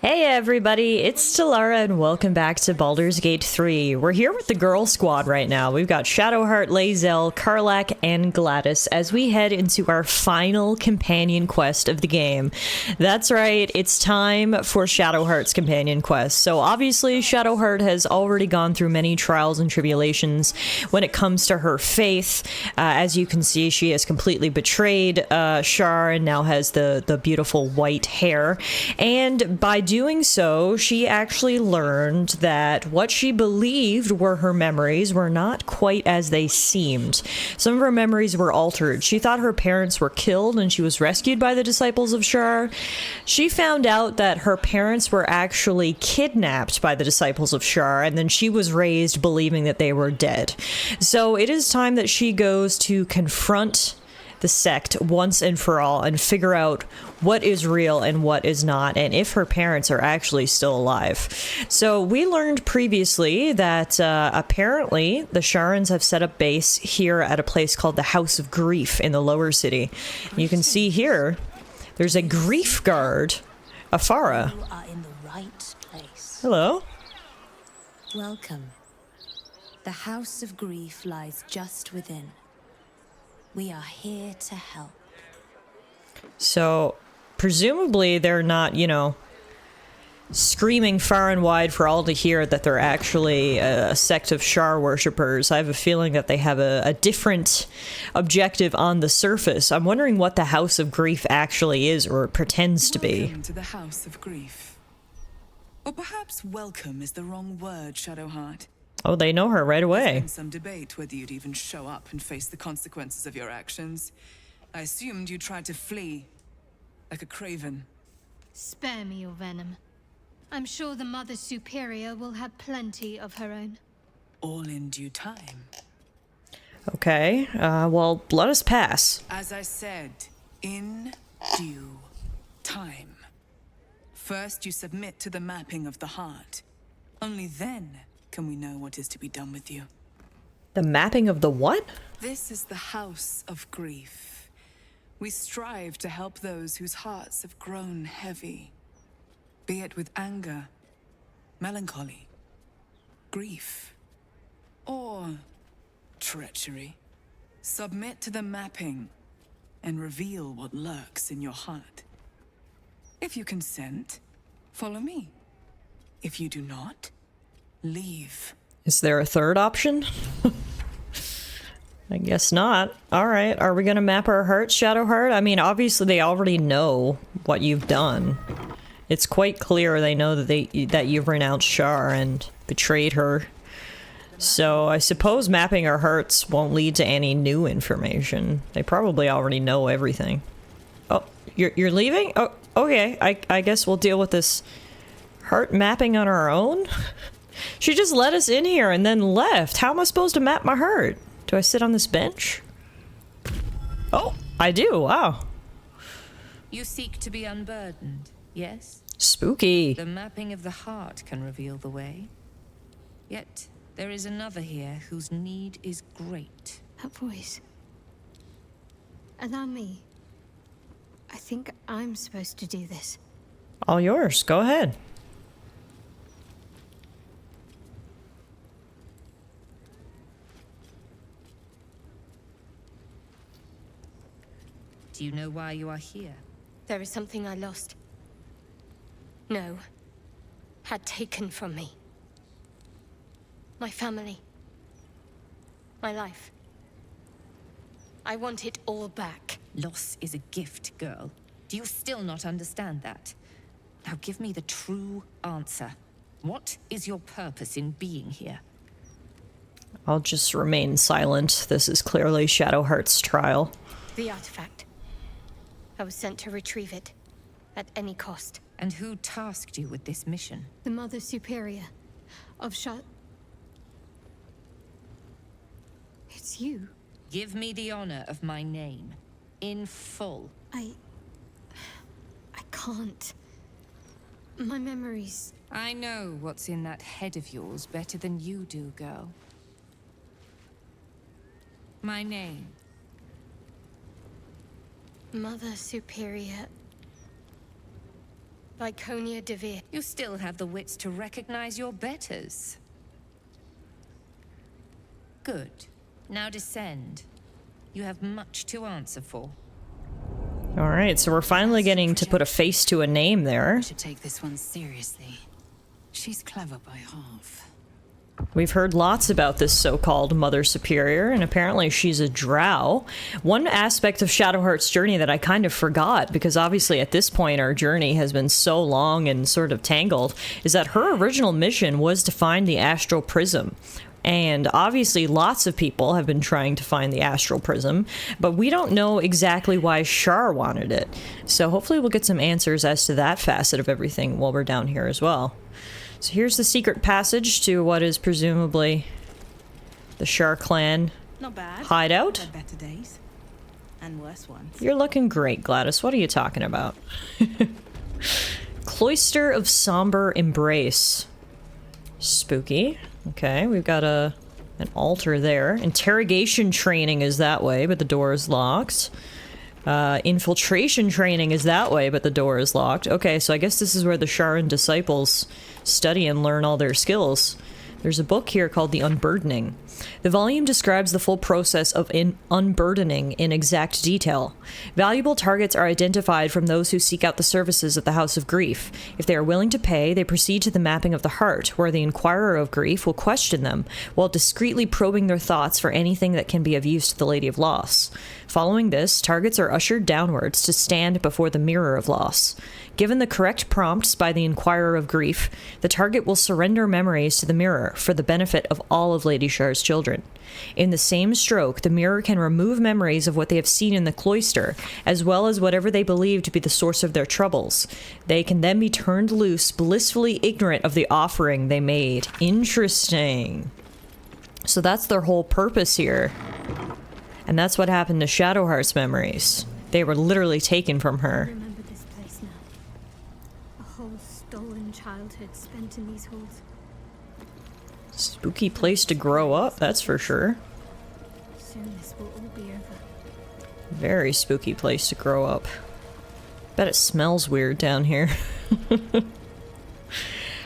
Hey everybody, it's Stelara and welcome back to Baldur's Gate 3. We're here with the girl squad right now. We've got Shadowheart, Lae'zel, Karlach, and Gladys as we head into our final companion quest of the game. That's right, it's time for Shadowheart's companion quest. So obviously Shadowheart has already gone through many trials and tribulations when it comes to her faith. As you can see, she has completely betrayed Shar and now has the beautiful white hair. And by doing so, she actually learned that what she believed were her memories were not quite as they seemed. Some of her memories were altered. She thought her parents were killed and she was rescued by the disciples of Shar. She found out that her parents were actually kidnapped by the disciples of Shar, and then she was raised believing that they were dead. So it is time that she goes to confront the sect once and for all and figure out what is real and what is not, and if her parents are actually still alive. So we learned previously that apparently the Sharans have set up base here at a place called the House of Grief in the lower city. You can see here there's a grief guard, Afara. You are in the right place. Hello. Welcome. The House of Grief lies just within. We are here to help. So, presumably they're not, screaming far and wide for all to hear that they're actually a sect of Shar worshippers. I have a feeling that they have a different objective on the surface. I'm wondering what the House of Grief actually is, or pretends to be. Welcome to the House of Grief. Or perhaps welcome is the wrong word, Shadowheart. Oh, they know her right There's away. been some debate whether you'd even show up and face the consequences of your actions. I assumed you tried to flee, like a craven. Spare me your venom. I'm sure the Mother Superior will have plenty of her own. All in due time. Okay, well, let us pass. As I said, in due time. First, you submit to the mapping of the heart. Only then can we know what is to be done with you. The mapping of the what? This is the House of Grief. We strive to help those whose hearts have grown heavy, be it with anger, melancholy, grief, or treachery. Submit to the mapping and reveal what lurks in your heart. If you consent, follow me. If you do not, leave. Is there a third option? I guess not. Alright, are we gonna map our hearts, Shadowheart? I mean, obviously they already know what you've done. It's quite clear they know that you've renounced Shar and betrayed her. So I suppose mapping our hearts won't lead to any new information. They probably already know everything. Oh, you're leaving? Oh, okay. I guess we'll deal with this heart mapping on our own? She just let us in here and then left. How am I supposed to map my heart? Do I sit on this bench? Oh, I do. Wow. You seek to be unburdened, yes? Spooky. The mapping of the heart can reveal the way. Yet, there is another here whose need is great. That voice. Allow me. I think I'm supposed to do this. All yours. Go ahead. Do you know why you are here? There is something I lost. No. Had taken from me. My family. My life. I want it all back. Loss is a gift, girl. Do you still not understand that? Now give me the true answer. What is your purpose in being here? I'll just remain silent. This is clearly Shadowheart's trial. The artifact. I was sent to retrieve it. At any cost. And who tasked you with this mission? The Mother Superior. Of Shut. It's you. Give me the honor of my name. In full. I can't. My memories. I know what's in that head of yours better than you do, girl. My name. Mother Superior Lyconia Devere. You still have the wits to recognize your betters. Good. Now descend. You have much to answer for. Alright, so we're finally getting to put a face to a name there. I should take this one seriously. She's clever by half. We've heard lots about this so-called Mother Superior, and apparently she's a drow. One aspect of Shadowheart's journey that I kind of forgot, because obviously at this point our journey has been so long and sort of tangled, is that her original mission was to find the Astral Prism. And obviously lots of people have been trying to find the Astral Prism, but we don't know exactly why Shar wanted it. So hopefully we'll get some answers as to that facet of everything while we're down here as well. So here's the secret passage to what is presumably the Shar clan Not bad. hideout. Had better days. And worse ones. You're looking great, Gladys. What are you talking about? Cloister of Somber Embrace. Spooky. Okay, we've got an altar there. Interrogation training is that way, but the door is locked. Infiltration training is that way, but the door is locked. Okay, so I guess this is where the Sharan disciples study and learn all their skills. There's a book here called The Unburdening. The volume describes the full process of unburdening in exact detail. Valuable targets are identified from those who seek out the services of the House of Grief. If they are willing to pay, they proceed to the mapping of the heart, where the Inquirer of Grief will question them, while discreetly probing their thoughts for anything that can be of use to the Lady of Loss. Following this, targets are ushered downwards to stand before the Mirror of Loss. Given the correct prompts by the Inquirer of Grief, the target will surrender memories to the mirror for the benefit of all of Lady Shar's children. In the same stroke, the mirror can remove memories of what they have seen in the cloister, as well as whatever they believe to be the source of their troubles. They can then be turned loose, blissfully ignorant of the offering they made. Interesting. So that's their whole purpose here. And that's what happened to Shadowheart's memories. They were literally taken from her. Remember this place now. A whole stolen childhood spent in these halls. Spooky place to grow up, that's for sure. Soon this will all be over. Very spooky place to grow up. Bet it smells weird down here.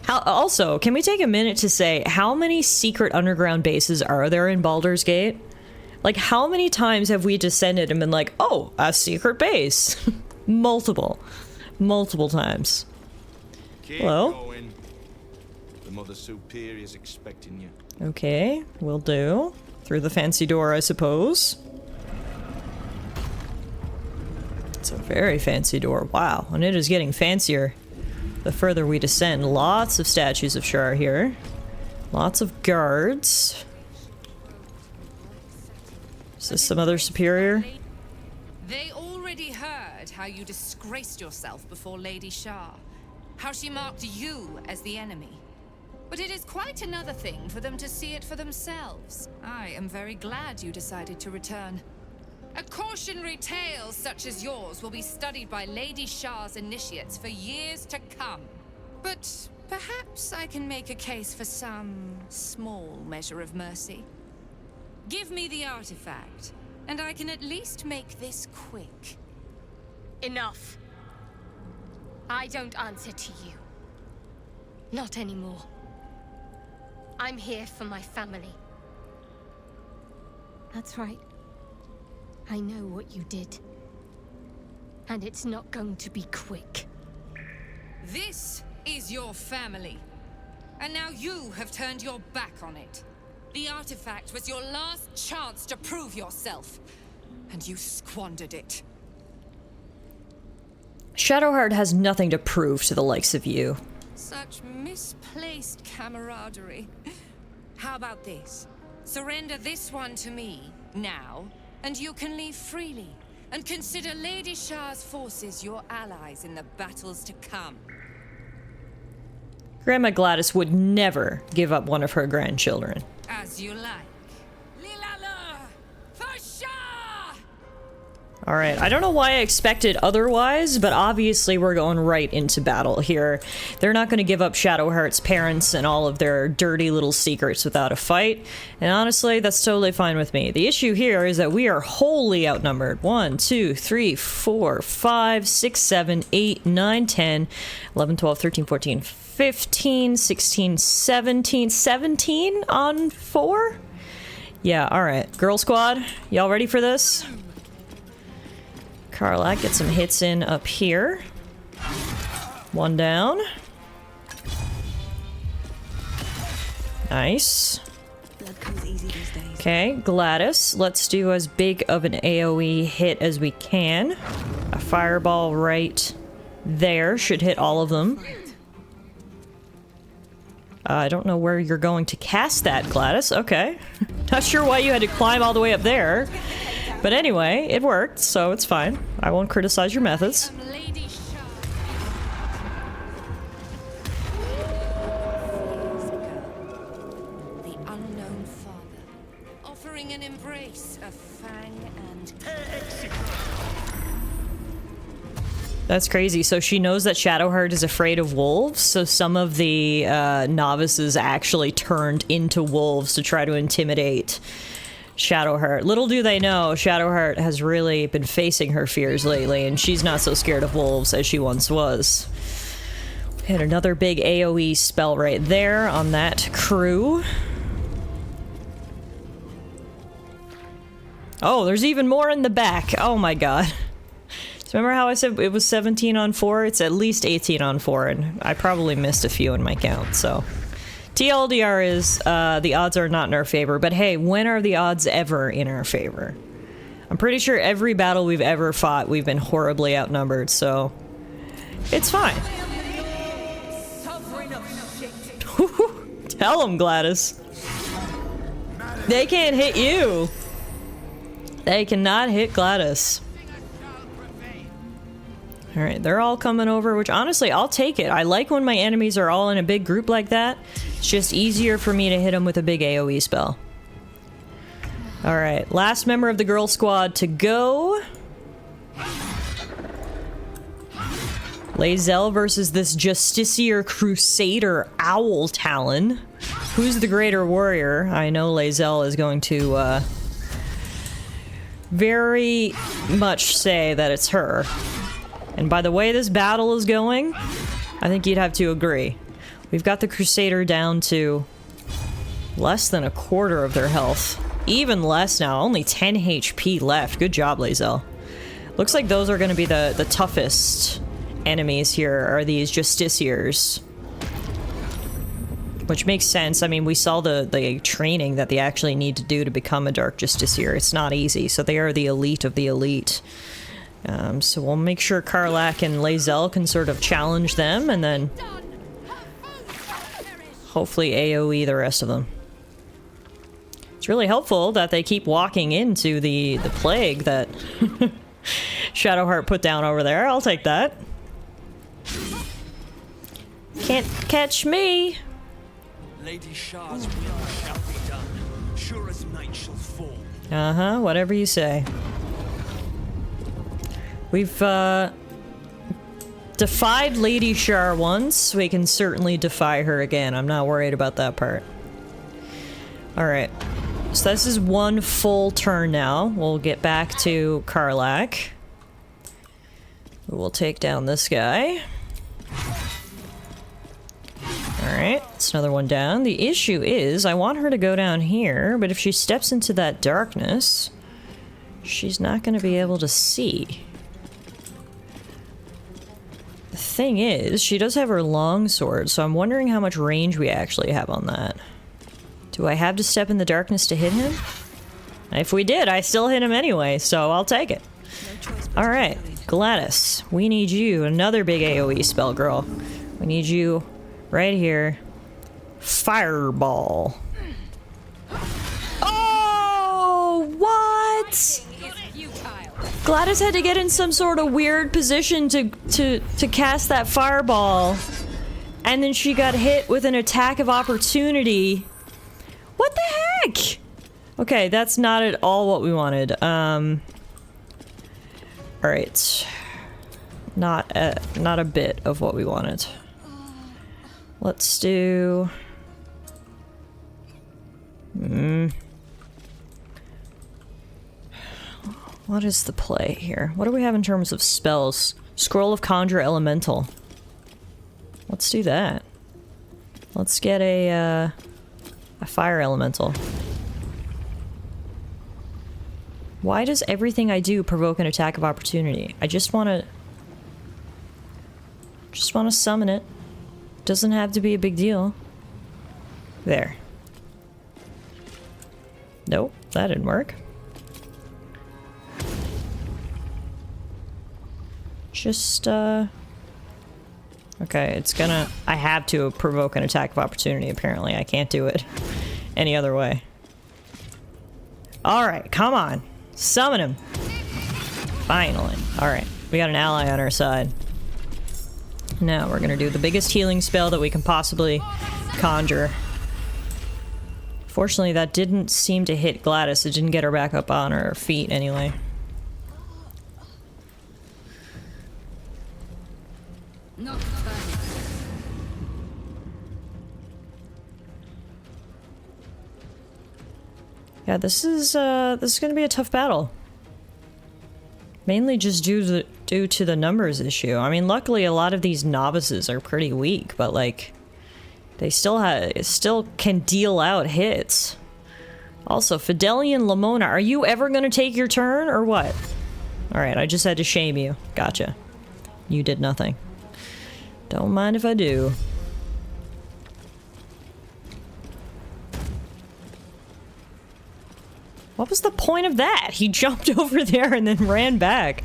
Also, can we take a minute to say, how many secret underground bases are there in Baldur's Gate? Like, how many times have we descended and been like, oh, a secret base? Multiple times. Keep Hello? going. The Mother Superior's expecting you. Okay, will do. Through the fancy door, I suppose. It's a very fancy door. Wow, and it is getting fancier the further we descend. Lots of statues of Shar here. Lots of guards. Is this some other superior? They already heard how you disgraced yourself before Lady Shar. How she marked you as the enemy. But it is quite another thing for them to see it for themselves. I am very glad you decided to return. A cautionary tale such as yours will be studied by Lady Shar's initiates for years to come. But perhaps I can make a case for some small measure of mercy. Give me the artifact, and I can at least make this quick. Enough. I don't answer to you. Not anymore. I'm here for my family. That's right. I know what you did. And it's not going to be quick. This is your family. And now you have turned your back on it. The artifact was your last chance to prove yourself. And you squandered it. Shadowheart has nothing to prove to the likes of you. Such misplaced camaraderie. How about this? Surrender this one to me, now, and you can leave freely. And consider Lady Shar's forces your allies in the battles to come. Grandma Gladys would never give up one of her grandchildren. As you like. Lilala! For Shar! Alright, I don't know why I expected otherwise, but obviously we're going right into battle here. They're not going to give up Shadowheart's parents and all of their dirty little secrets without a fight, and honestly, that's totally fine with me. The issue here is that we are wholly outnumbered. 1, 2, 3, 4, 5, 6, 7, 8, 9, 10, 11, 12, 13, 14, 15, 16, 17, 17 on 4? Yeah, alright. Girl Squad, y'all ready for this? Karlach, get some hits in up here. One down. Nice. Blood comes easy these days. Okay, Gladys, let's do as big of an AoE hit as we can. A fireball right there should hit all of them. I don't know where you're going to cast that, Gladys. Okay. Not sure why you had to climb all the way up there. But anyway, it worked, so it's fine. I won't criticize your methods. Lady Shah. The unknown father, offering an embrace of fang and... That's crazy. So she knows that Shadowheart is afraid of wolves, so some of the novices actually turned into wolves to try to intimidate Shadowheart. Little do they know, Shadowheart has really been facing her fears lately, and she's not so scared of wolves as she once was. Hit another big AoE spell right there on that crew. Oh, there's even more in the back. Oh my god. So remember how I said it was 17 on 4? It's at least 18 on 4, and I probably missed a few in my count, so... TLDR is, the odds are not in our favor, but hey, when are the odds ever in our favor? I'm pretty sure every battle we've ever fought, we've been horribly outnumbered, so... it's fine. Tell them, Gladys. They can't hit you. They cannot hit Gladys. Alright, they're all coming over, which honestly, I'll take it. I like when my enemies are all in a big group like that. It's just easier for me to hit them with a big AoE spell. Alright, last member of the girl squad to go. Lae'zel versus this Justiciar Crusader Owl Talon. Who's the greater warrior? I know Lae'zel is going to, very much say that it's her. And by the way this battle is going, I think you'd have to agree. We've got the Crusader down to less than a quarter of their health. Even less now, only 10 HP left. Good job, Lae'zel. Looks like those are going to be the toughest enemies here, are these Justiciars. Which makes sense. I mean, we saw the training that they actually need to do to become a Dark Justiciar. It's not easy, so they are the elite of the elite. So we'll make sure Karlach and Lae'zel can sort of challenge them, and then hopefully AoE the rest of them. It's really helpful that they keep walking into the plague that Shadowheart put down over there. I'll take that. Can't catch me! Lady Shah's will shall be done. Sure as night shall fall. Uh-huh, whatever you say. We've, defied Lady Shar once. We can certainly defy her again. I'm not worried about that part. Alright. So this is one full turn now. We'll get back to Karlach. We'll take down this guy. Alright, it's another one down. The issue is, I want her to go down here, but if she steps into that darkness, she's not going to be able to see. The thing is, she does have her longsword, so I'm wondering how much range we actually have on that. Do I have to step in the darkness to hit him? If we did, I still hit him anyway, so I'll take it. Alright, Gladys, we need you. Another big AoE spell, girl. We need you right here. Fireball. Oh, what? Gladys had to get in some sort of weird position to cast that fireball. And then she got hit with an attack of opportunity. What the heck? Okay, that's not at all what we wanted. Alright. Not a bit of what we wanted. Let's do... What is the play here? What do we have in terms of spells? Scroll of Conjure Elemental. Let's do that. Let's get a Fire Elemental. Why does everything I do provoke an attack of opportunity? I just want to summon it. Doesn't have to be a big deal. There. Nope, that didn't work. Just, okay, it's gonna... I have to provoke an attack of opportunity, apparently. I can't do it any other way. Alright, come on. Summon him. Finally. Alright, we got an ally on our side. Now we're gonna do the biggest healing spell that we can possibly conjure. Fortunately, that didn't seem to hit Gladys. It didn't get her back up on her feet anyway. Yeah, this is gonna be a tough battle. Mainly just due to the numbers issue. I mean, luckily a lot of these novices are pretty weak, but like, they still can deal out hits. Also, Fidelian Lamona, are you ever gonna take your turn or what? Alright, I just had to shame you. Gotcha. You did nothing. Don't mind if I do. What was the point of that? He jumped over there and then ran back.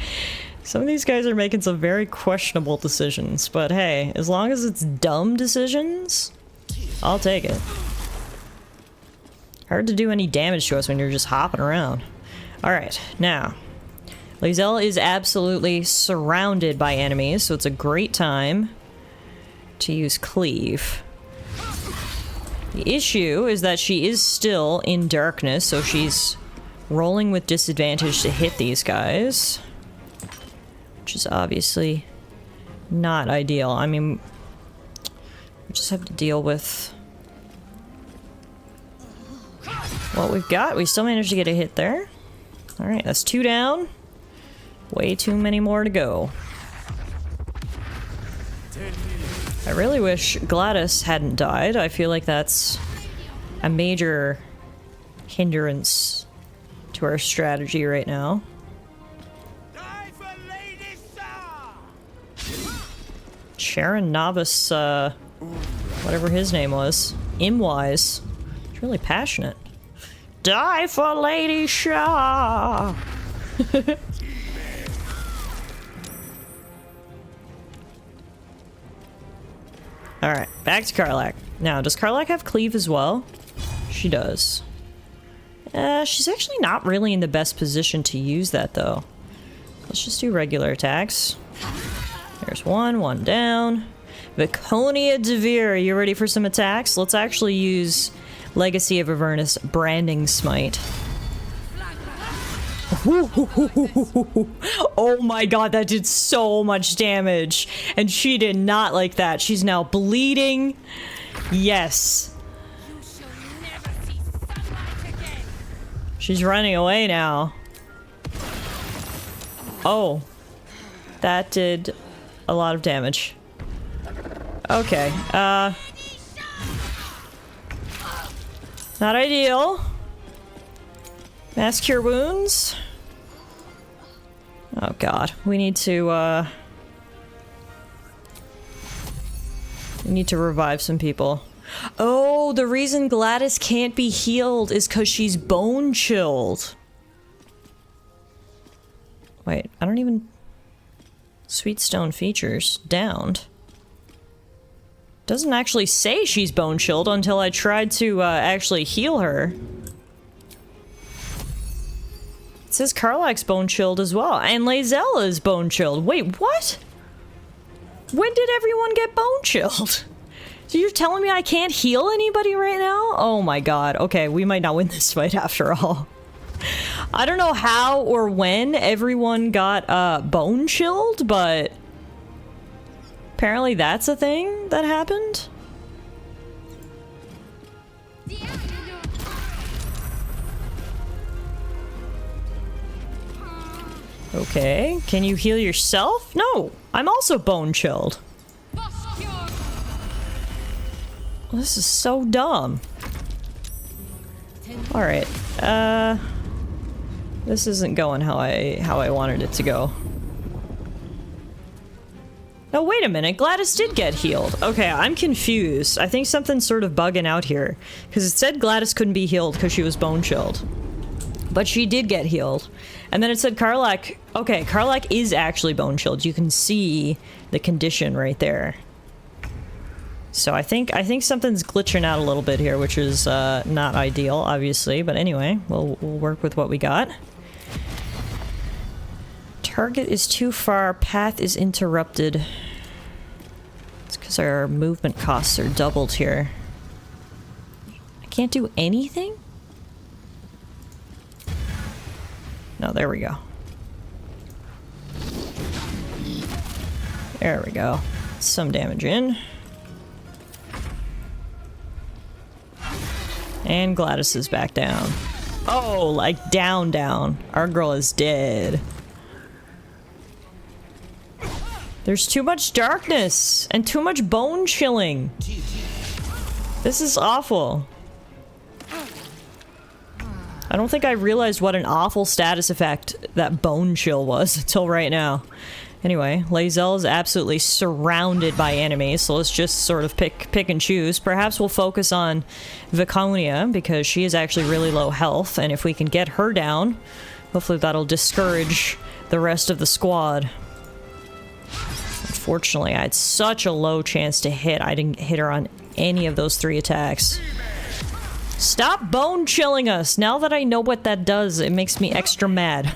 Some of these guys are making some very questionable decisions, but hey, as long as it's dumb decisions, I'll take it. Hard to do any damage to us when you're just hopping around. Alright, now. Lae'zel is absolutely surrounded by enemies, so it's a great time to use Cleave. The issue is that she is still in darkness, so she's rolling with disadvantage to hit these guys. Which is obviously not ideal. I mean, we just have to deal with what we've got. We still managed to get a hit there. Alright, that's 2 down. Way too many more to go. I really wish Gladys hadn't died. I feel like that's a major hindrance to our strategy right now. Sharon Novice, whatever his name was. Imwise. He's really passionate. Die for Lady Shah! Alright, back to Karlach. Now, does Karlach have Cleave as well? She does. She's actually not really in the best position to use that, though. Let's just do regular attacks. There's one down. Viconia Devere, you ready for some attacks? Let's actually use Legacy of Avernus Branding Smite. Oh my god, that did so much damage. And she did not like that. She's now bleeding. Yes. She's running away now. Oh. That did a lot of damage. Okay, not ideal. Mass Cure Wounds. Oh god, we need to revive some people. Oh, the reason Gladys can't be healed is because she's bone chilled. Wait, I don't even... Sweetstone features. Downed. Doesn't actually say she's bone chilled until I tried to actually heal her. It says Karlach's bone chilled as well, and Lae'zel is bone chilled. Wait, what? When did everyone get bone chilled? So you're telling me I can't heal anybody right now? Oh my god. Okay, we might not win this fight after all. I don't know how or when everyone got bone chilled, but apparently that's a thing that happened. Okay, can you heal yourself? No, I'm also bone chilled. This is so dumb. Alright, this isn't going how I wanted it to go. No, wait a minute, Gladys did get healed. Okay, I'm confused. I think something's sort of bugging out here. Because it said Gladys couldn't be healed because she was bone chilled. But she did get healed. And then it said Karlach... Okay, Karlach is actually bone chilled. You can see the condition right there. So I think something's glitching out a little bit here, which is not ideal, obviously. But anyway, we'll work with what we got. Target is too far. Path is interrupted. It's because our movement costs are doubled here. I can't do anything? No, there we go. There we go. Some damage in. And Gladys is back down. Oh, like down. Our girl is dead. There's too much darkness and too much bone chilling. This is awful. I don't think I realized what an awful status effect that bone chill was until right now. Anyway, Lae'zel is absolutely surrounded by enemies, so let's just sort of pick and choose. Perhaps we'll focus on Viconia, because she is actually really low health, and if we can get her down, hopefully that'll discourage the rest of the squad. Unfortunately, I had such a low chance to hit. I didn't hit her on any of those 3 attacks. Stop bone chilling us! Now that I know what that does, it makes me extra mad.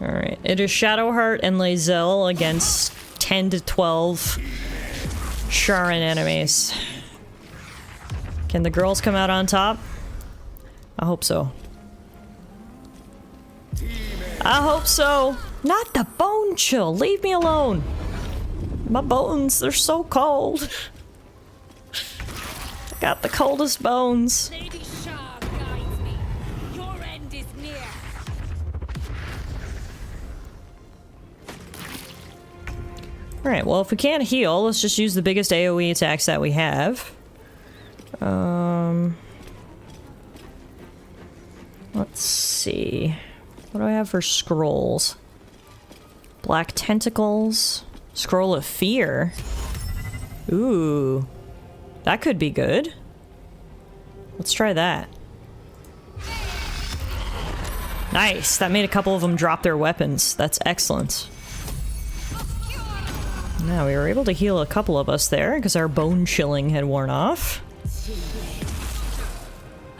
Alright, it is Shadowheart and Lae'zel against 10 to 12 Sharran enemies. Can the girls come out on top? I hope so. I hope so. Not the bone chill. Leave me alone. My bones, they're so cold. I got the coldest bones. Lady Shar guides me. Your end is near. Alright, well, if we can't heal, let's just use the biggest AoE attacks that we have. Let's see. What do I have for scrolls? Black Tentacles. Scroll of Fear. Ooh. That could be good. Let's try that. Nice! That made a couple of them drop their weapons. That's excellent. Now, we were able to heal a couple of us there, because our bone chilling had worn off.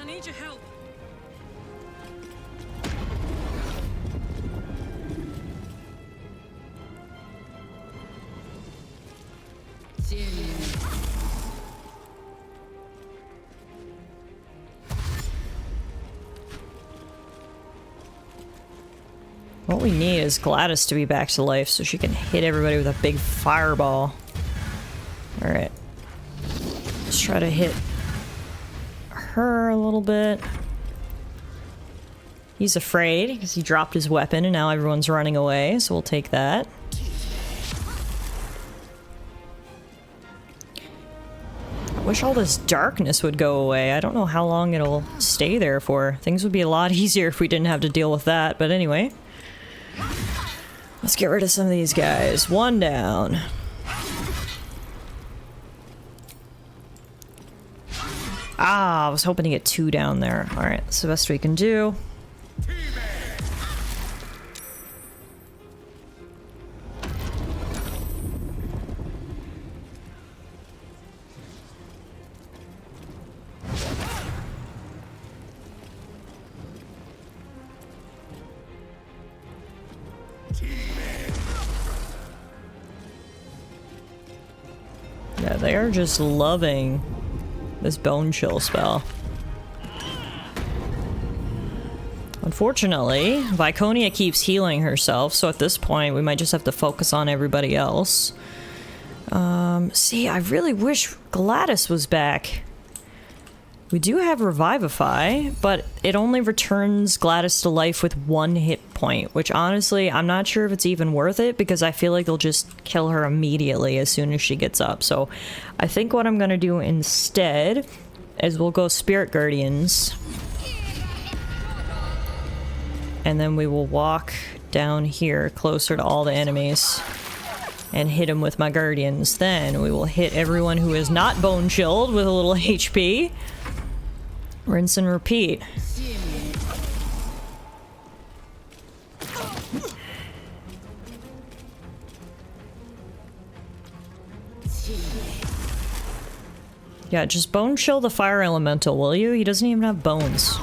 I need your help. What we need is Gladys to be back to life so she can hit everybody with a big fireball. Alright. Let's try to hit her a little bit. He's afraid because he dropped his weapon and now everyone's running away, so we'll take that. I wish all this darkness would go away. I don't know how long it'll stay there for. Things would be a lot easier if we didn't have to deal with that, but anyway. Let's get rid of some of these guys. One down. Ah, I was hoping to get 2 down there. Alright, that's the best we can do. Yeah, they are just loving this bone chill spell. Unfortunately, Viconia keeps healing herself, so at this point we might just have to focus on everybody else. See, I really wish Gladys was back. We do have Revivify, but it only returns Gladys to life with 1 hit point, which honestly, I'm not sure if it's even worth it because I feel like they'll just kill her immediately as soon as she gets up. So I think what I'm gonna do instead is we'll go Spirit Guardians. And then we will walk down here closer to all the enemies and hit them with my Guardians. Then we will hit everyone who is not bone chilled with a little HP. Rinse and repeat. Yeah, just bone chill the fire elemental, will you? He doesn't even have bones.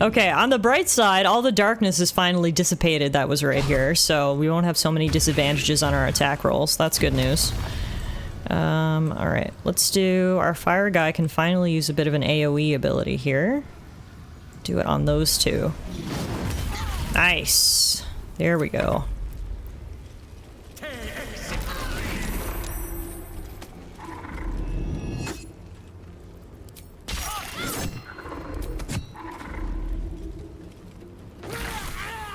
Okay, on the bright side, all the darkness is finally dissipated that was right here, so we won't have so many disadvantages on our attack rolls. That's good news. Alright, let's do... Our fire guy can finally use a bit of an AoE ability here. Do it on those two. Nice! There we go.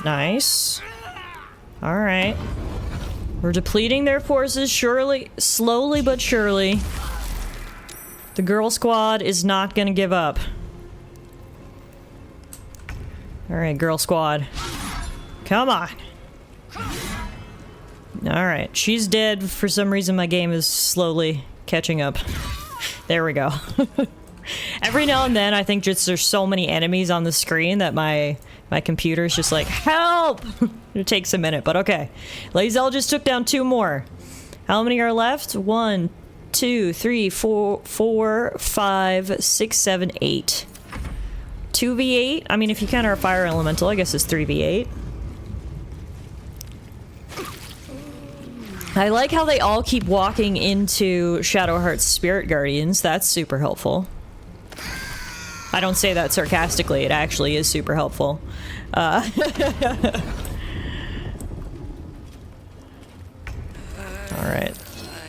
Nice. Alright. We're depleting their forces slowly but surely. The girl squad is not gonna give up. Alright, girl squad. Come on. Alright, she's dead. For some reason my game is slowly catching up. There we go. Every now and then I think just there's so many enemies on the screen that my computer's just like, help! It takes a minute, but okay. Lae'zel just took down 2 more. How many are left? 1, 2, 3, 4, 5, 6, 7, 8. 2v8? I mean, if you count our fire elemental, I guess it's 3v8. I like how they all keep walking into Shadowheart's Spirit Guardians. That's super helpful. I don't say that sarcastically, it actually is super helpful. Alright.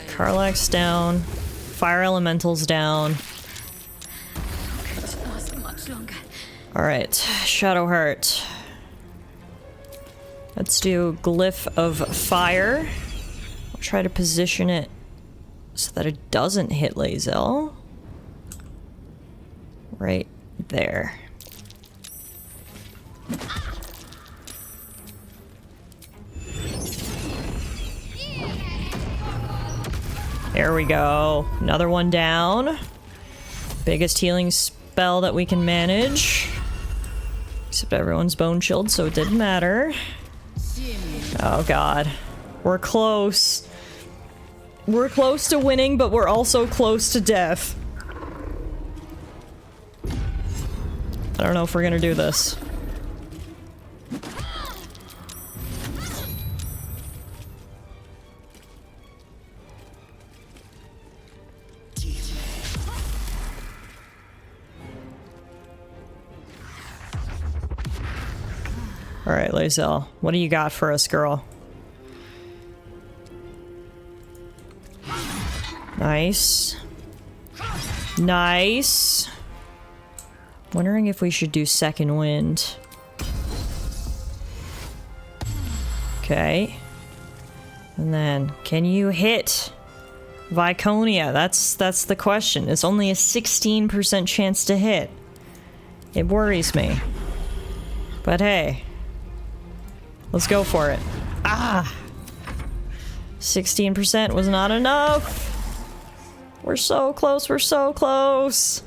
Karlach's down. Fire Elemental's down. Alright, Shadowheart. Let's do Glyph of Fire. I'll try to position it so that it doesn't hit Lae'zel. Right there. There we go. Another one down. Biggest healing spell that we can manage. Except everyone's bone chilled, so it didn't matter. Oh god. We're close. We're close to winning, but we're also close to death. I don't know if we're gonna do this. Alright, Lae'zel, what do you got for us, girl? Nice. Nice. Wondering if we should do Second Wind. Okay. And then, can you hit Viconia? That's the question. It's only a 16% chance to hit. It worries me. But hey. Let's go for it. Ah! 16% was not enough! We're so close, we're so close!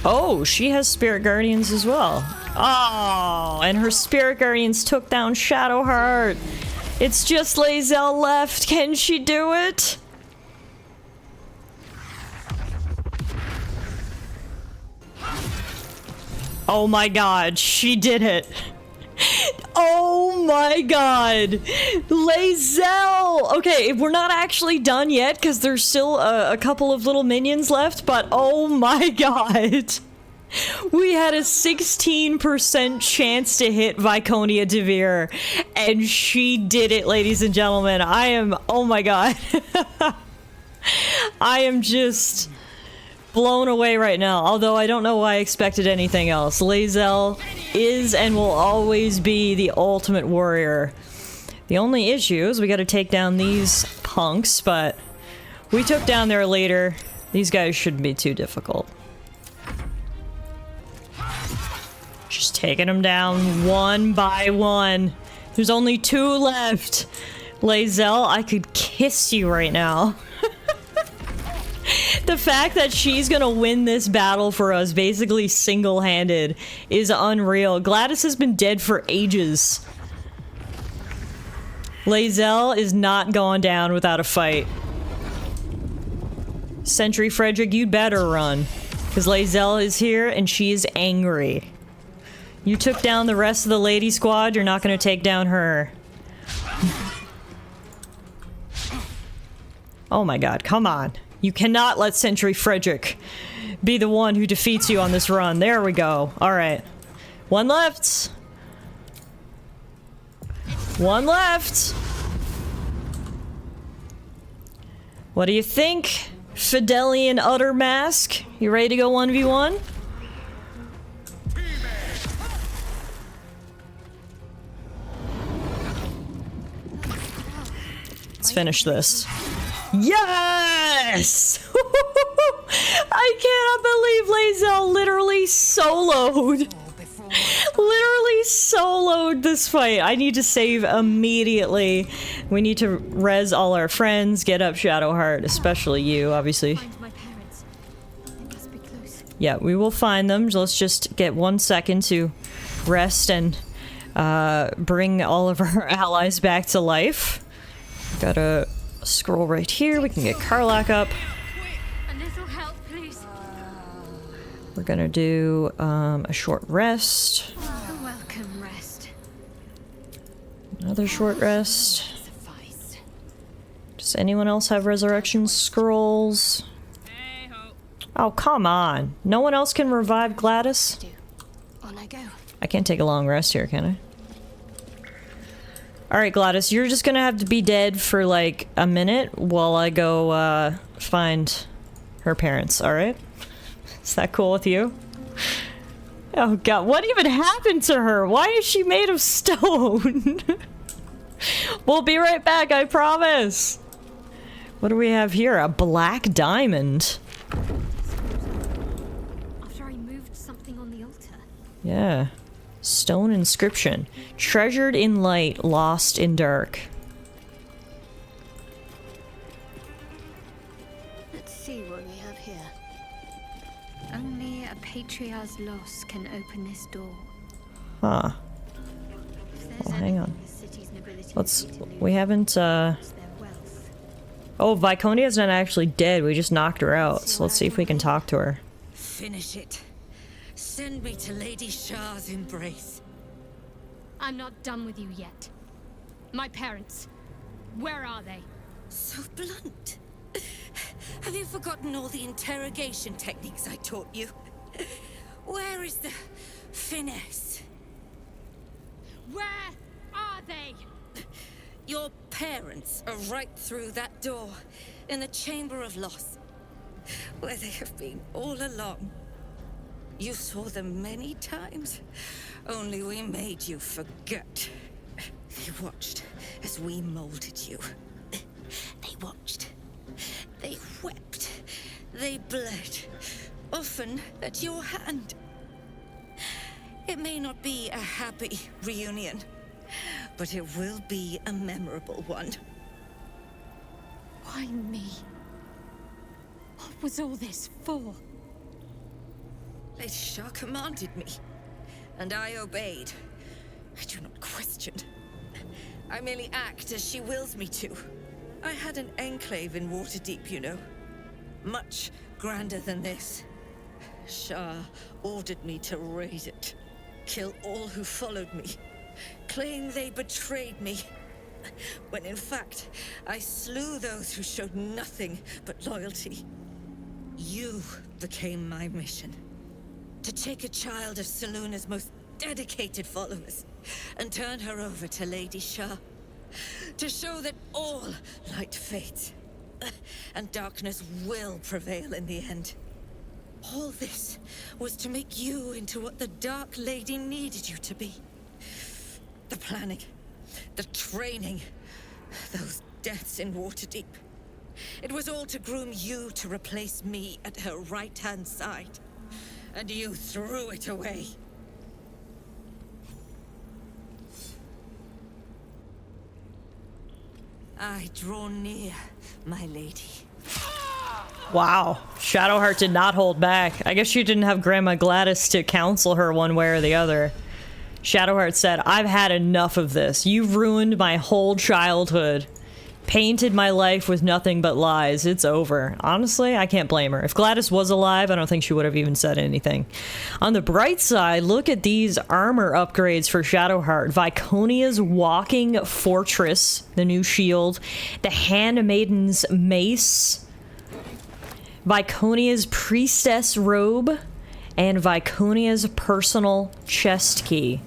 Oh, she has Spirit Guardians as well. Oh, and her Spirit Guardians took down Shadowheart. It's just Lae'zel left. Can she do it? Oh my god, she did it. Oh my god. Lae'zel. Okay, we're not actually done yet because there's still a couple of little minions left, but oh my god. We had a 16% chance to hit Viconia Devere, and she did it, ladies and gentlemen. Oh my god. I am just blown away right now, although I don't know why I expected anything else. Lae'zel is and will always be the ultimate warrior. The only issue is we gotta take down these punks, but we took down their leader. These guys shouldn't be too difficult. Just taking them down one by one. There's only 2 left. Lae'zel, I could kiss you right now. The fact that she's gonna win this battle for us basically single-handed is unreal. Gladys has been dead for ages. Lae'zel is not going down without a fight. Sentry Frederick, you'd better run. Because Lae'zel is here and she is angry. You took down the rest of the lady squad, you're not gonna take down her. Oh my god, come on. You cannot let Sentry Frederick be the one who defeats you on this run. There we go. Alright. 1 left. 1 left. What do you think? Fidelian Utter Mask? You ready to go 1v1? Let's finish this. Yes! I cannot believe Lae'zel literally soloed. Literally soloed this fight. I need to save immediately. We need to res all our friends, get up Shadowheart, especially you, obviously. Find my parents. They must be close. Yeah, we will find them. Let's just get 1 second to rest and bring all of our allies back to life. Got a scroll right here. We can get Karlach up. A little help, please. We're gonna do a short rest. A welcome rest. Another short rest. Does anyone else have resurrection scrolls? Oh, come on. No one else can revive Gladys? On I go. I can't take a long rest here, can I? Alright, Gladys, you're just gonna have to be dead for like a minute while I go find her parents, alright? Is that cool with you? Oh god, what even happened to her? Why is she made of stone? We'll be right back, I promise! What do we have here? A black diamond. After I moved something on the altar. Yeah. Stone inscription. Treasured in light, lost in dark. Let's see what we have here. Only a Patriarch's loss can open this door. Huh. If there's Oh, hang on. anything the city's nobility Let's... need to lose, We haven't, it's their wealth. Oh, Viconia's not actually dead. We just knocked her out. So let's see if we can talk to her. Finish it. Send me to Lady Shah's embrace. I'm not done with you yet. My parents. Where are they? So blunt. Have you forgotten all the interrogation techniques I taught you? Where is the finesse? Where are they? Your parents are right through that door, in the Chamber of Loss, where they have been all along. You saw them many times, only we made you forget. They watched as we molded you. They watched. They wept. They bled, often at your hand. It may not be a happy reunion, but it will be a memorable one. Why me? What was all this for? Lady Shah commanded me, and I obeyed. I do not question. I merely act as she wills me to. I had an enclave in Waterdeep, you know. Much grander than this. Shah ordered me to raid it, kill all who followed me, claim they betrayed me, when in fact, I slew those who showed nothing but loyalty. You became my mission. To take a child of Selûne's most dedicated followers and turn her over to Lady Shah. To show that all light fades, and darkness will prevail in the end. All this was to make you into what the Dark Lady needed you to be. The planning, the training, those deaths in Waterdeep. It was all to groom you to replace me at her right-hand side. And you threw it away. I draw near, my lady. Wow. Shadowheart did not hold back. I guess she didn't have Grandma Gladys to counsel her one way or the other. Shadowheart said, I've had enough of this. You've ruined my whole childhood. Painted my life with nothing but lies. It's over. Honestly, I can't blame her. If Gladys was alive, I don't think she would have even said anything. On the bright side, look at these armor upgrades for Shadowheart. Viconia's Walking Fortress, the new shield. The Handmaiden's Mace. Viconia's Priestess Robe. And Viconia's Personal Chest Key.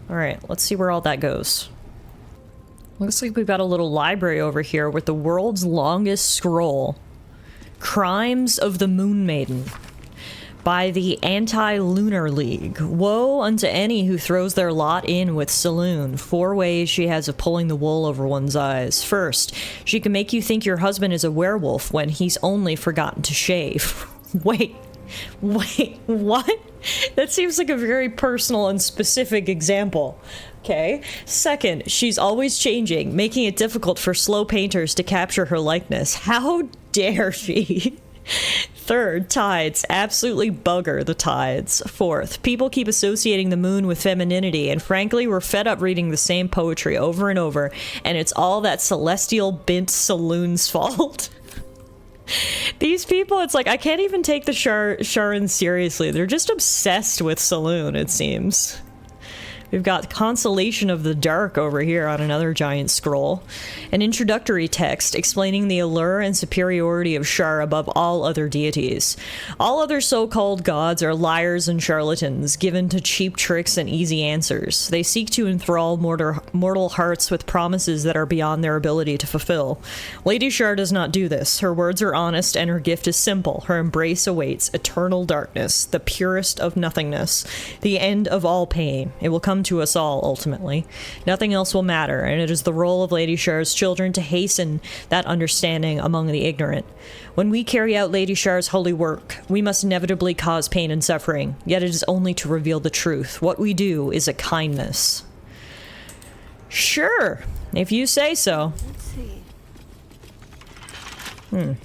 Alright, let's see where all that goes. Looks like we've got a little library over here with the world's longest scroll. Crimes of the Moon Maiden. By the Anti-Lunar League. Woe unto any who throws their lot in with Selûne. 4 ways she has of pulling the wool over one's eyes. First, she can make you think your husband is a werewolf when he's only forgotten to shave. Wait, what? That seems like a very personal and specific example. Okay. Second, she's always changing, making it difficult for slow painters to capture her likeness. How dare she? Third, tides. Absolutely bugger the tides. Fourth, people keep associating the moon with femininity, and frankly, we're fed up reading the same poetry over and over, and it's all that celestial bint Selûne's fault. These people, it's like, I can't even take the Sharran seriously. They're just obsessed with Selûne, it seems. We've got Consolation of the Dark over here on another giant scroll. An introductory text explaining the allure and superiority of Shar above all other deities. All other so-called gods are liars and charlatans, given to cheap tricks and easy answers. They seek to enthrall mortal hearts with promises that are beyond their ability to fulfill. Lady Shar does not do this. Her words are honest and her gift is simple. Her embrace awaits eternal darkness, the purest of nothingness, the end of all pain. It will come to us all, ultimately. Nothing else will matter, and it is the role of Lady Shar's children to hasten that understanding among the ignorant. When we carry out Lady Shar's holy work, we must inevitably cause pain and suffering, yet it is only to reveal the truth. What we do is a kindness. Sure, if you say so. Let's see.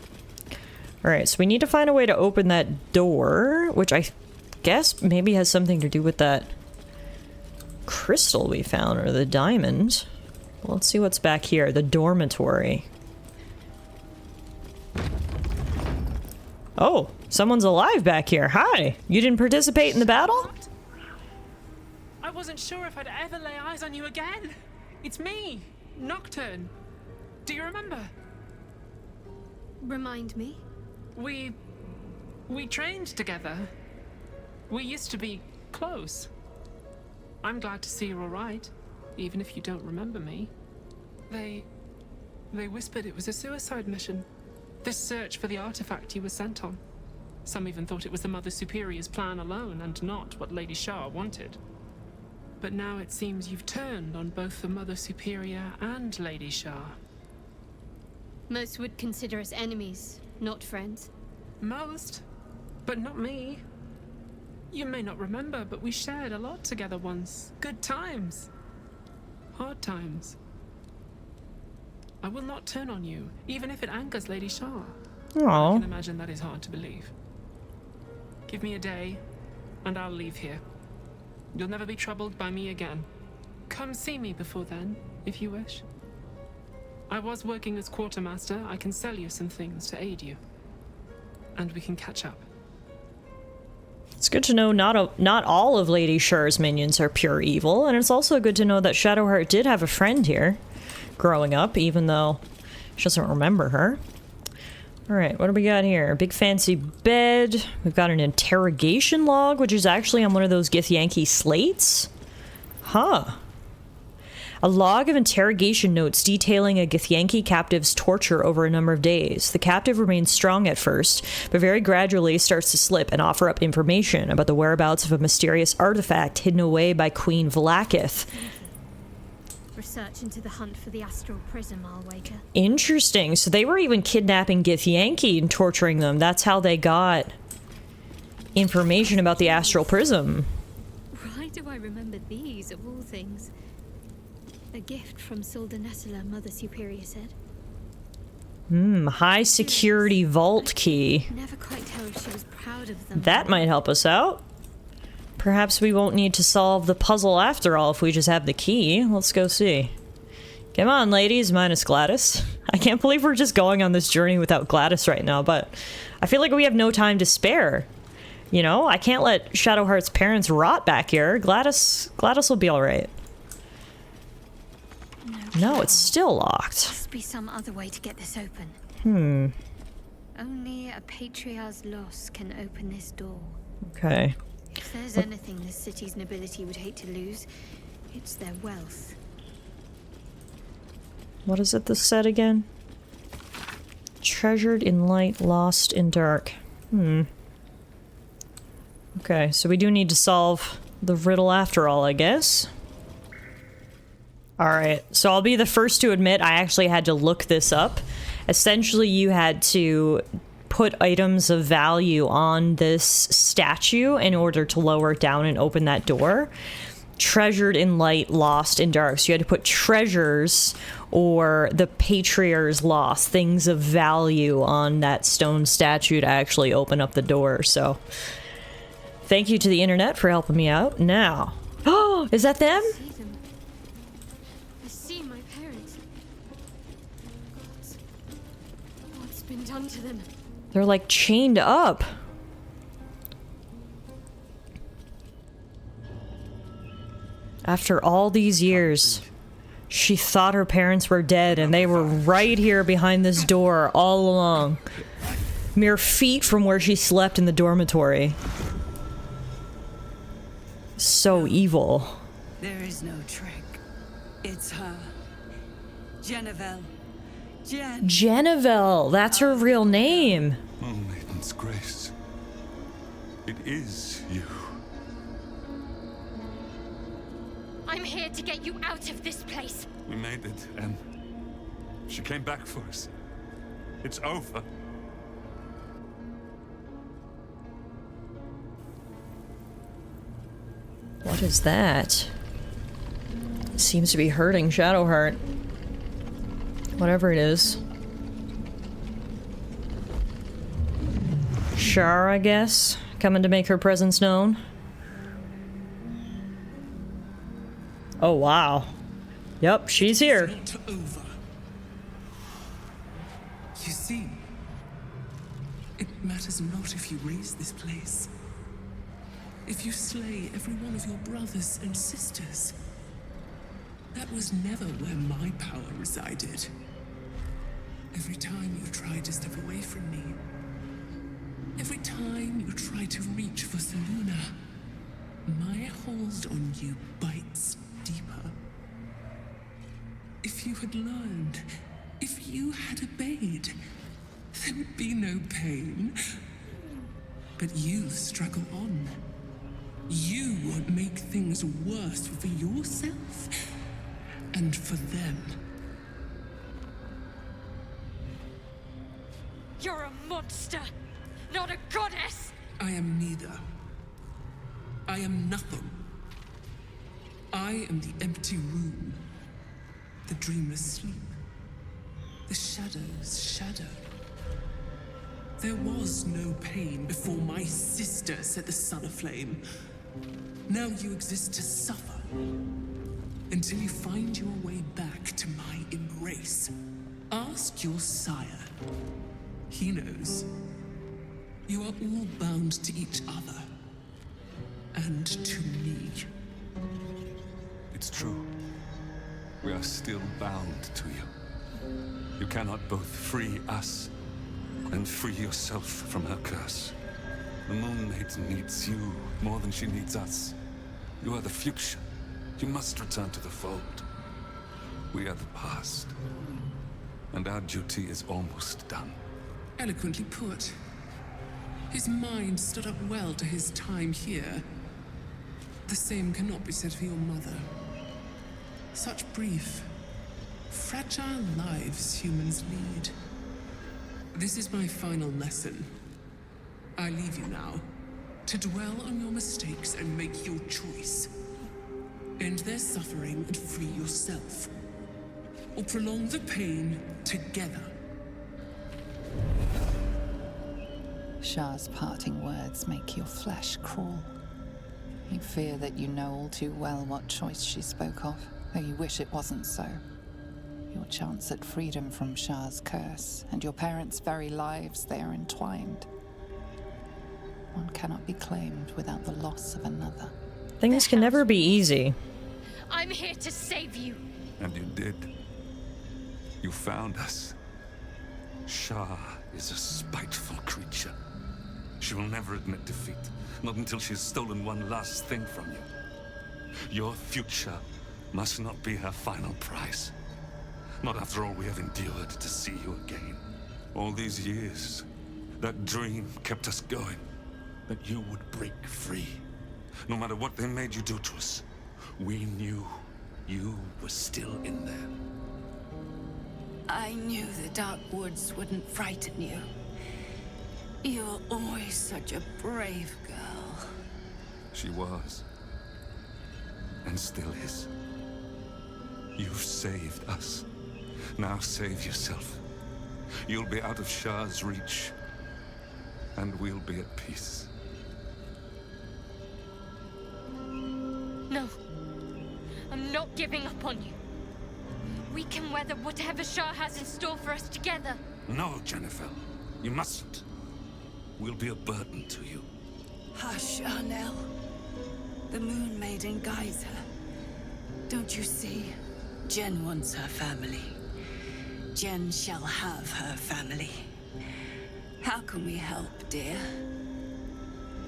Alright, so we need to find a way to open that door, which I guess maybe has something to do with that crystal we found, or the diamond. Well, let's see what's back here. The dormitory. Oh, someone's alive back here. Hi! You didn't participate in the battle? What? I wasn't sure if I'd ever lay eyes on you again. It's me, Nocturne. Do you remember? Remind me? We trained together. We used to be close. I'm glad to see you're all right, even if you don't remember me. They whispered it was a suicide mission. This search for the artifact you were sent on. Some even thought it was the Mother Superior's plan alone and not what Lady Shar wanted. But now it seems you've turned on both the Mother Superior and Lady Shar. Most would consider us enemies, not friends. Most, but not me. You may not remember, but we shared a lot together once. Good times. Hard times. I will not turn on you, even if it angers Lady Shar. Aww. I can imagine that is hard to believe. Give me a day, and I'll leave here. You'll never be troubled by me again. Come see me before then, if you wish. I was working as quartermaster. I can sell you some things to aid you. And we can catch up. It's good to know not all of Lady Shar's minions are pure evil, and it's also good to know that Shadowheart did have a friend here growing up, even though she doesn't remember her. Alright, what do we got here? A big fancy bed. We've got an interrogation log, which is actually on one of those Githyanki slates. Huh. A log of interrogation notes detailing a Githyanki captive's torture over a number of days. The captive remains strong at first, but very gradually starts to slip and offer up information about the whereabouts of a mysterious artifact hidden away by Queen Vlaakith. Research into the hunt for the astral prism, I'll wager. Interesting. So they were even kidnapping Githyanki and torturing them. That's how they got information about the astral prism. Why do I remember these, of all things? A gift from Silda Nessela, Mother Superior said. High security vault key. Never quite tell if she was proud of them. That might help us out. Perhaps we won't need to solve the puzzle after all if we just have the key. Let's go see. Come on, ladies, minus Gladys. I can't believe we're just going on this journey without Gladys right now, but I feel like we have no time to spare. You know, I can't let Shadowheart's parents rot back here. Gladys will be alright. No, it's still locked. Must be some other way to get this open. Only a Patriarch's loss can open this door. Okay. If there's anything this city's nobility would hate to lose, it's their wealth. What is it this said again? Treasured in light, lost in dark. Okay, so we do need to solve the riddle after all, I guess. Alright, so I'll be the first to admit I actually had to look this up. Essentially, you had to put items of value on this statue in order to lower it down and open that door. Treasured in light, lost in dark. So you had to put treasures or the Patriarch's loss, things of value on that stone statue to actually open up the door. So thank you to the internet for helping me out. Now, oh, is that them? I see my parents. What's been done to them? They're like chained up. After all these years, she thought her parents were dead and they were right here behind this door all along. Mere feet from where she slept in the dormitory. So evil. There is no trick. It's her. Jenevelle. Jenevelle, that's her real name. Oh, Maiden's Grace. It is you. I'm here to get you out of this place. We made it, and she came back for us. It's over. What is that? Seems to be hurting Shadowheart. Whatever it is. Shar, I guess, coming to make her presence known. Oh, wow. Yep, she's here. It's not over. You see, it matters not if you raise this place. If you slay every one of your brothers and sisters. That was never where my power resided. Every time you try to step away from me, every time you try to reach for Selûne, my hold on you bites deeper. If you had learned, if you had obeyed, there would be no pain. But you struggle on. You make things worse for yourself and for them. You're a monster, not a goddess! I am neither. I am nothing. I am the empty room, the dreamless sleep, the shadow's shadow. There was no pain before my sister set the sun aflame. Now you exist to suffer, until you find your way back to my embrace. Ask your sire. He knows. You are all bound to each other, and to me. It's true. We are still bound to you. You cannot both free us and free yourself from her curse. The Moon Maiden needs you more than she needs us. You are the future. You must return to the fold. We are the past. And our duty is almost done. Eloquently put. His mind stood up well to his time here. The same cannot be said for your mother. Such brief, fragile lives humans lead. This is my final lesson. I leave you now, to dwell on your mistakes and make your choice. End their suffering and free yourself. Or prolong the pain together. Shah's parting words make your flesh crawl. You fear that you know all too well what choice she spoke of, though you wish it wasn't so. Your chance at freedom from Shah's curse, and your parents' very lives, they are entwined. One cannot be claimed without the loss of another. Things can never be easy. I'm here to save you. And you did. You found us. Shah is a spiteful creature. She will never admit defeat, not until she's stolen one last thing from you. Your future must not be her final prize. Not after all we have endured to see you again. All these years, that dream kept us going. That you would break free. No matter what they made you do to us, we knew you were still in there. I knew the dark woods wouldn't frighten you. You were always such a brave girl. She was. And still is. You've saved us. Now save yourself. You'll be out of Shah's reach. And we'll be at peace. No. I'm not giving up on you. We can weather whatever Shah has in store for us together. No, Jennifer. You mustn't. We'll be a burden to you. Hush, Arnell. The Moon Maiden guides her. Don't you see? Jen wants her family. Jen shall have her family. How can we help, dear?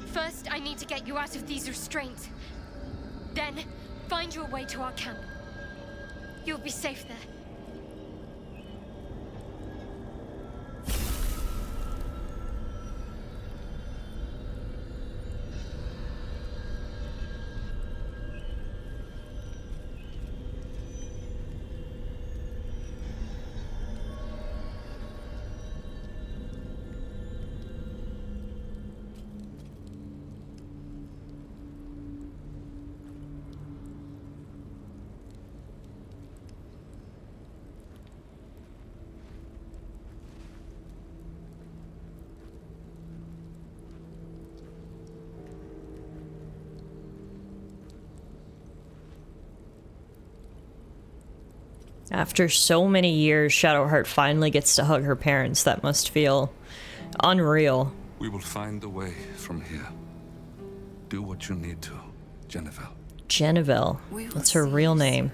First, I need to get you out of these restraints. Then, find your way to our camp. You'll be safe there. After so many years, Shadowheart finally gets to hug her parents. That must feel unreal. We will find a way from here. Do what you need to, Jennifer. Jennifer. That's her real name.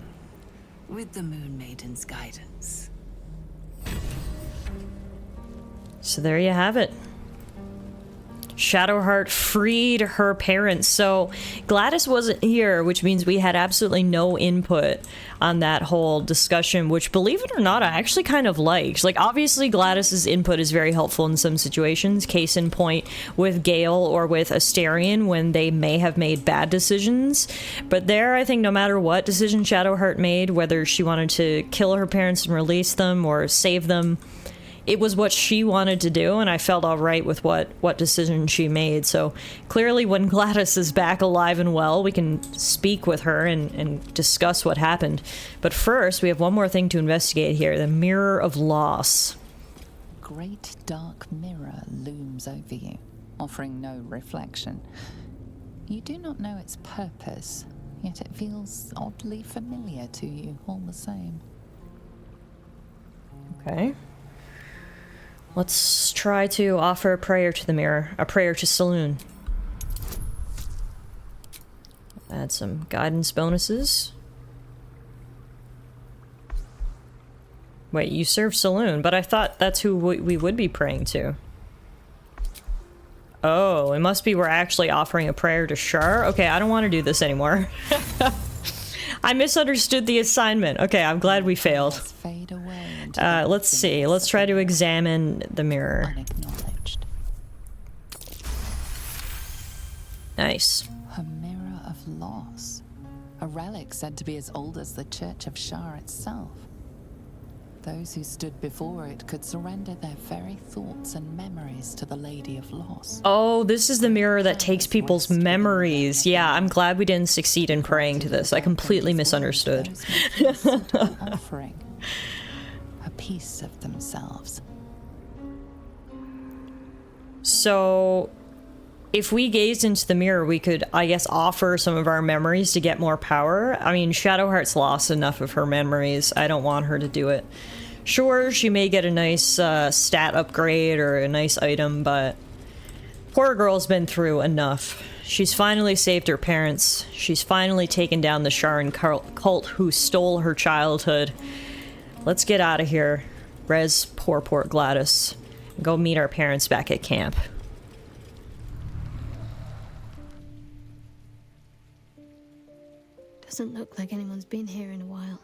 With the Moon Maiden's guidance. So there you have it. Shadowheart freed her parents. So Gladys wasn't here, which means we had absolutely no input on that whole discussion, which, believe it or not, I actually kind of liked. Like, obviously Gladys's input is very helpful in some situations, case in point with Gale or with Astarion when they may have made bad decisions. But there, I think no matter what decision Shadowheart made, whether she wanted to kill her parents and release them or save them, it was what she wanted to do, and I felt all right with what decision she made. So clearly when Gladys is back alive and well, we can speak with her and discuss what happened. But first, we have one more thing to investigate here, the Mirror of Loss. Great dark mirror looms over you, offering no reflection. You do not know its purpose, yet it feels oddly familiar to you all the same. Okay. Let's try to offer a prayer to the mirror, a prayer to Selûne. Add some guidance bonuses. Wait, you serve Saloon, but I thought that's who we would be praying to. Oh, it must be we're actually offering a prayer to Shar? Okay, I don't want to do this anymore. I misunderstood the assignment. Okay, I'm glad we failed. Let's see. Let's try to examine the mirror. Nice. A mirror of loss. A relic said to be as old as the Church of Shar itself. Those who stood before it could surrender their very thoughts and memories to the Lady of Loss. Oh, this is the mirror that takes people's memories. Yeah, I'm glad we didn't succeed in praying to this. I completely misunderstood. Offering a piece of themselves. So, if we gazed into the mirror, we could, I guess, offer some of our memories to get more power. I mean, Shadowheart's lost enough of her memories. I don't want her to do it. Sure, she may get a nice stat upgrade or a nice item, but poor girl's been through enough. She's finally saved her parents. She's finally taken down the Sharan cult who stole her childhood. Let's get out of here. Res poor Gladys. Go meet our parents back at camp. Doesn't look like anyone's been here in a while.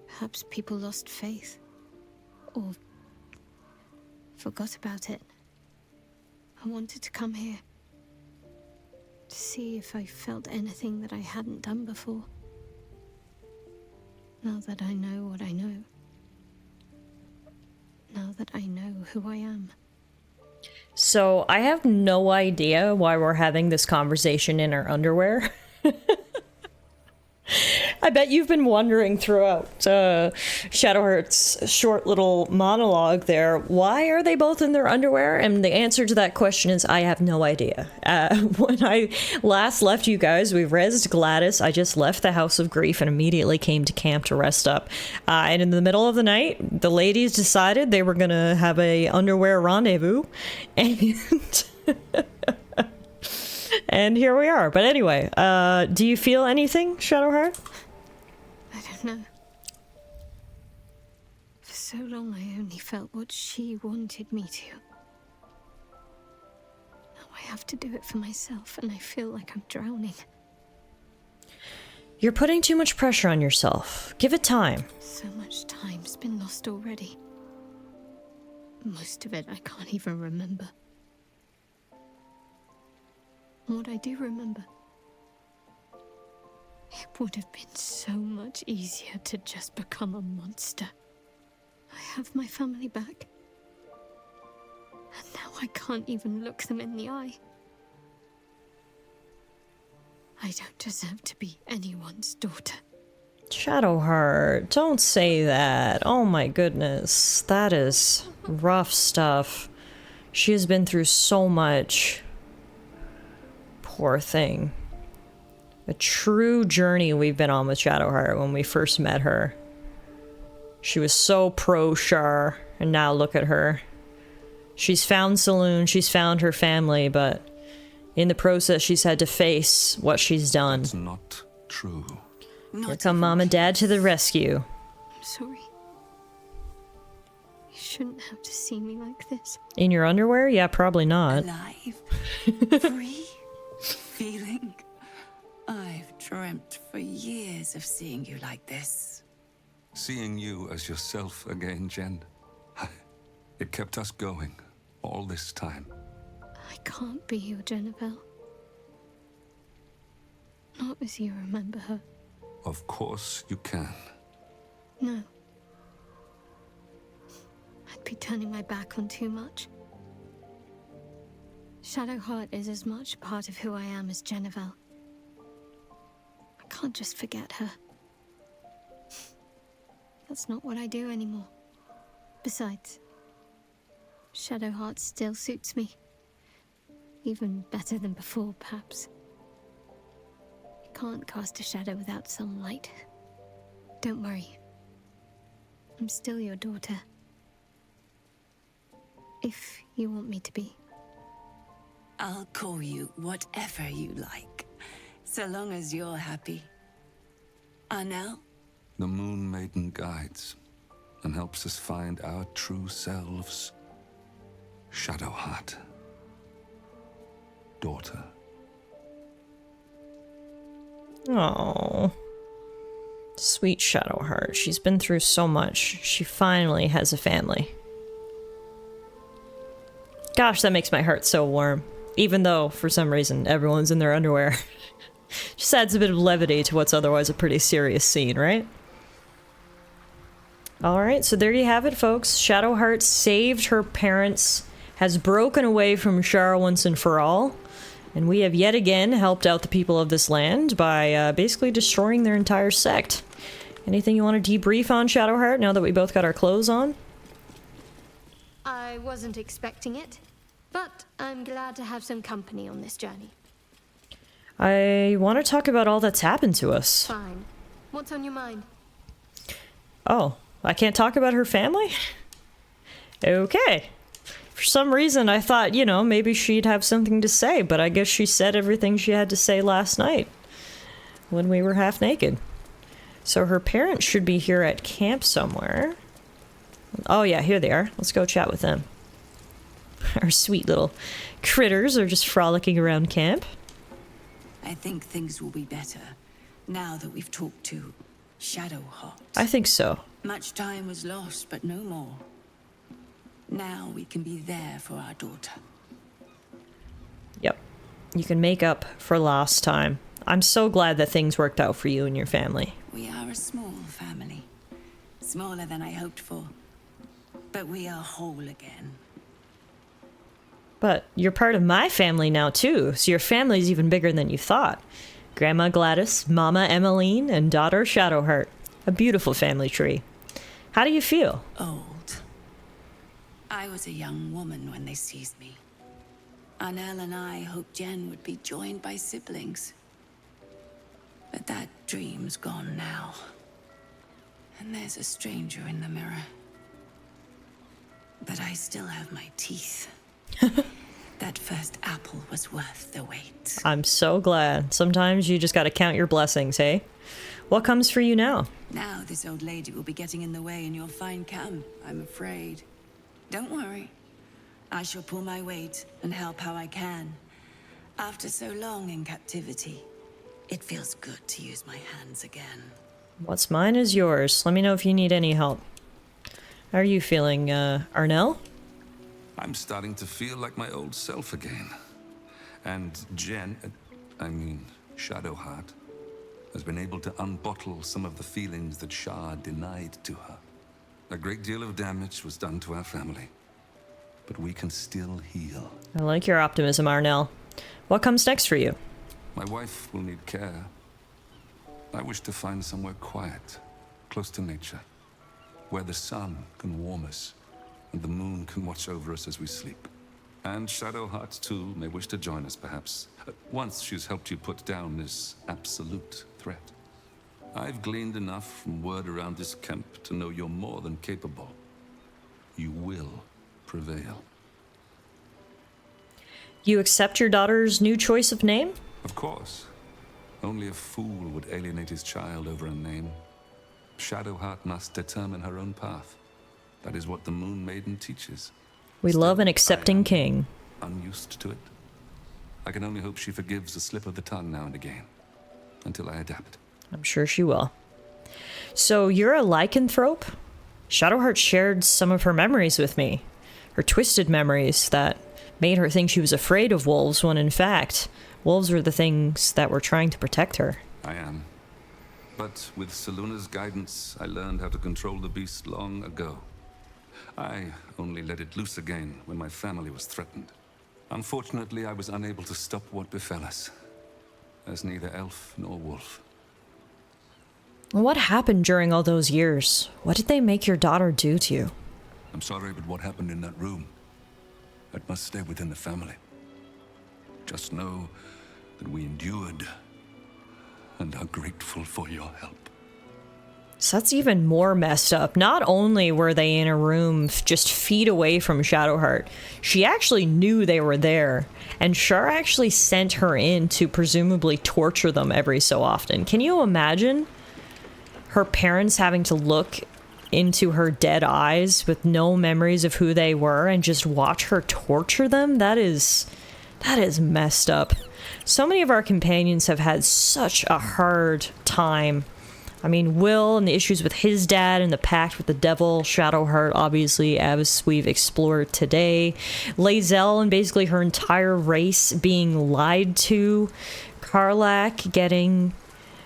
Perhaps people lost faith. Or forgot about it. I wanted to come here. To see if I felt anything that I hadn't done before. Now that I know what I know. Now that I know who I am. So, I have no idea why we're having this conversation in our underwear. I bet you've been wondering throughout Shadowheart's short little monologue there, why are they both in their underwear? And the answer to that question is, I have no idea. When I last left you guys, we rezzed Gladys. I just left the House of Grief and immediately came to camp to rest up. And in the middle of the night, the ladies decided they were going to have a underwear rendezvous. And... and here we are. But anyway, do you feel anything, Shadowheart? I don't know. For so long I only felt what she wanted me to. Now I have to do it for myself, and I feel like I'm drowning. You're putting too much pressure on yourself. Give it time. So much time's been lost already. Most of it I can't even remember. What I do remember, it would have been so much easier to just become a monster. I have my family back. And now I can't even look them in the eye. I don't deserve to be anyone's daughter. Shadowheart, don't say that. Oh my goodness. That is rough stuff. She has been through so much. Poor thing. A true journey we've been on with Shadowheart when we first met her. She was so pro Shar, and now look at her. She's found Saloon, she's found her family, but in the process she's had to face what she's done. It's not true. Here come Mom and Dad to the rescue. I'm sorry. You shouldn't have to see me like this. In your underwear? Yeah, probably not. Alive. Free. Feeling. I've dreamt for years of seeing you like this. Seeing you as yourself again, Jen. It kept us going all this time. I can't be your Jennifer. Not as you remember her. Of course you can. No. I'd be turning my back on too much. Shadowheart is as much a part of who I am as Jennifer. I can't just forget her. That's not what I do anymore. Besides, Shadowheart still suits me. Even better than before, perhaps. You can't cast a shadow without some light. Don't worry. I'm still your daughter. If you want me to be. I'll call you whatever you like. So long as you're happy. Arnel? The Moon Maiden guides and helps us find our true selves. Shadowheart. Daughter. Oh, sweet Shadowheart. She's been through so much. She finally has a family. Gosh, that makes my heart so warm. Even though, for some reason, everyone's in their underwear. Just adds a bit of levity to what's otherwise a pretty serious scene, right? Alright, so there you have it, folks. Shadowheart saved her parents, has broken away from Shar once and for all, and we have yet again helped out the people of this land by basically destroying their entire sect. Anything you want to debrief on, Shadowheart, now that we both got our clothes on? I wasn't expecting it, but I'm glad to have some company on this journey. I want to talk about all that's happened to us. Fine. What's on your mind? Oh, I can't talk about her family? Okay. For some reason, I thought, you know, maybe she'd have something to say, but I guess she said everything she had to say last night when we were half naked. So her parents should be here at camp somewhere. Oh yeah, here they are. Let's go chat with them. Our sweet little critters are just frolicking around camp. I think things will be better now that we've talked to Shadowheart. I think so. Much time was lost, but no more. Now we can be there for our daughter. Yep. You can make up for lost time. I'm so glad that things worked out for you and your family. We are a small family. Smaller than I hoped for. But we are whole again. But you're part of my family now, too, so your family's even bigger than you thought. Grandma Gladys, Mama Emmeline, and daughter Shadowheart. A beautiful family tree. How do you feel? Old. I was a young woman when they seized me. Arnel and I hoped Jen would be joined by siblings. But that dream's gone now. And there's a stranger in the mirror. But I still have my teeth. That first apple was worth the wait. I'm so glad. Sometimes you just gotta count your blessings, hey? What comes for you now? Now this old lady will be getting in the way in your fine camp, I'm afraid. Don't worry. I shall pull my weight and help how I can. After so long in captivity, it feels good to use my hands again. What's mine is yours. Let me know if you need any help. How are you feeling, Arnel? I'm starting to feel like my old self again. And Shadowheart, has been able to unbottle some of the feelings that Shar denied to her. A great deal of damage was done to our family, but we can still heal. I like your optimism, Arnel. What comes next for you? My wife will need care. I wish to find somewhere quiet, close to nature, where the sun can warm us and the moon can watch over us as we sleep. And Shadowheart, too, may wish to join us, perhaps. Once she's helped you put down this absolute threat. I've gleaned enough from word around this camp to know you're more than capable. You will prevail. You accept your daughter's new choice of name? Of course. Only a fool would alienate his child over a name. Shadowheart must determine her own path. That is what the Moon Maiden teaches. We love an accepting king. Unused to it. I can only hope she forgives a slip of the tongue now and again. Until I adapt. I'm sure she will. So you're a lycanthrope? Shadowheart shared some of her memories with me. Her twisted memories that made her think she was afraid of wolves when in fact, wolves were the things that were trying to protect her. I am. But with Seluna's guidance, I learned how to control the beast long ago. I only let it loose again when my family was threatened. Unfortunately, I was unable to stop what befell us, as neither elf nor wolf. What happened during all those years? What did they make your daughter do to you? I'm sorry, but what happened in that room, that must stay within the family. Just know that we endured and are grateful for your help. So that's even more messed up. Not only were they in a room just feet away from Shadowheart, she actually knew they were there, and Shar actually sent her in to presumably torture them every so often. Can you imagine her parents having to look into her dead eyes with no memories of who they were and just watch her torture them? That is messed up. So many of our companions have had such a hard time. I mean, Will and the issues with his dad and the pact with the devil, Shadowheart, obviously, as we've explored today, Lae'zel and basically her entire race being lied to, Karlach getting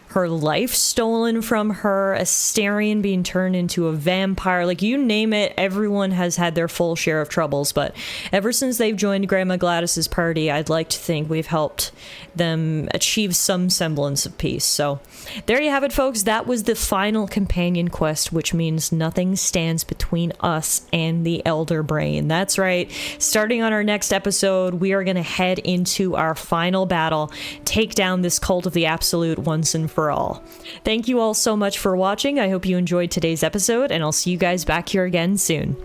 her life stolen from her, Astarion being turned into a vampire, like you name it, everyone has had their full share of troubles. But ever since they've joined Grandma Gladys's party, I'd like to think we've helped them achieve some semblance of peace. So there you have it, folks. That was the final companion quest, which means nothing stands between us and the Elder Brain. That's right. Starting on our next episode, we are going to head into our final battle, take down this cult of the Absolute once and for all. Thank you all so much for watching. I hope you enjoyed today's episode, and I'll see you guys back here again soon.